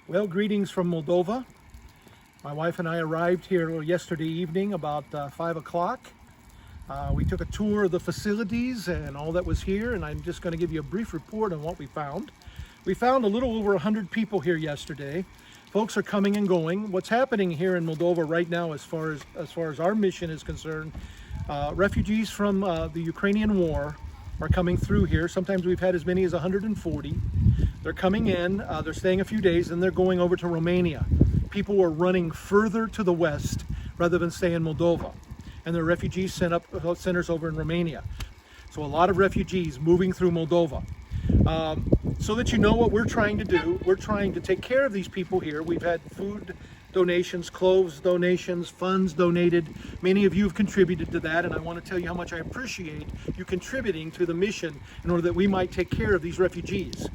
Well, greetings from Moldova. My wife and I arrived here yesterday evening about 5 o'clock. We took a tour of the facilities and all that was here, and I'm just going to give you a brief report on what we found. We found a little over 100 people here yesterday. Folks are coming and going. What's happening here in Moldova right now as far as our mission is concerned, refugees from the Ukrainian war are coming through here. Sometimes we've had as many as 140. They're coming in, they're staying a few days, and they're going over to Romania. People are running further to the west rather than stay in Moldova. And there are refugees sent up centers over in Romania. So a lot of refugees moving through Moldova. So that you know what we're trying to do, we're trying to take care of these people here. We've had food donations, clothes donations, funds donated. Many of you have contributed to that, and I want to tell you how much I appreciate you contributing to the mission in order that we might take care of these refugees.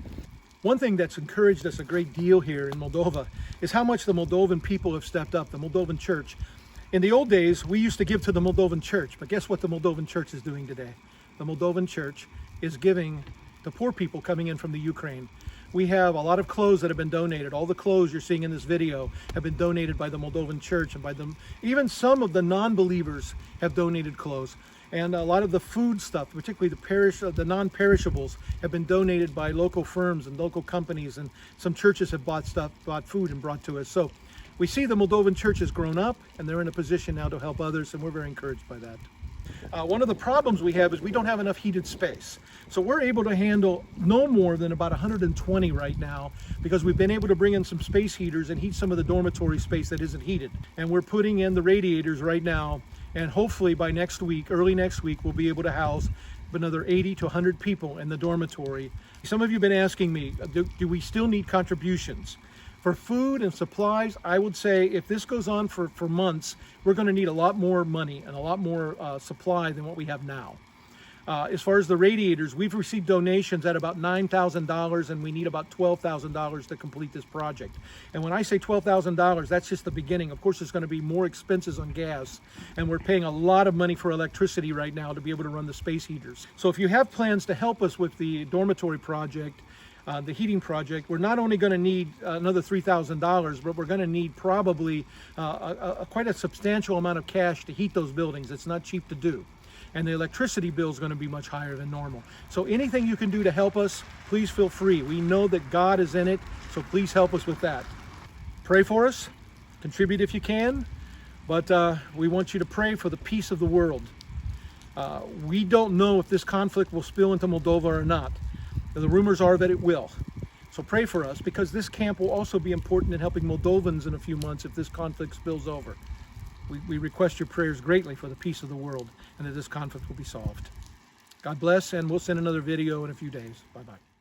One thing that's encouraged us a great deal here in Moldova is how much the Moldovan people have stepped up, the Moldovan church. In the old days, we used to give to the Moldovan church, but guess what the Moldovan church is doing today? The Moldovan church is giving to poor people coming in from the Ukraine. We have a lot of clothes that have been donated. All the clothes you're seeing in this video have been donated by the Moldovan church, and by them, even some of the non-believers have donated clothes. And a lot of the food stuff, particularly the non-perishables, have been donated by local firms and local companies, and some churches have bought food and brought to us. So we see the Moldovan church has grown up, and they're in a position now to help others, and we're very encouraged by that. One of the problems we have is we don't have enough heated space. So we're able to handle no more than about 120 right now, because we've been able to bring in some space heaters and heat some of the dormitory space that isn't heated. And we're putting in the radiators right now, and hopefully by next week, early next week, we'll be able to house another 80 to 100 people in the dormitory. Some of you have been asking me, do we still need contributions? For food and supplies, I would say if this goes on for months, we're going to need a lot more money and a lot more supply than what we have now. As far as the radiators, we've received donations at about $9,000, and we need about $12,000 to complete this project. And when I say $12,000, that's just the beginning. Of course, there's going to be more expenses on gas, and we're paying a lot of money for electricity right now to be able to run the space heaters. So if you have plans to help us with the dormitory project, the heating project, we're not only going to need another $3,000, but we're going to need probably quite a substantial amount of cash to heat those buildings. It's not cheap to do. And the electricity bill is going to be much higher than normal. So anything you can do to help us, please feel free. We know that God is in it, so please help us with that. Pray for us, contribute if you can, but we want you to pray for the peace of the world. We don't know if this conflict will spill into Moldova or not. The rumors are that it will. So pray for us, because this camp will also be important in helping Moldovans in a few months if this conflict spills over. We request your prayers greatly for the peace of the world and that this conflict will be solved. God bless, and we'll send another video in a few days. Bye-bye.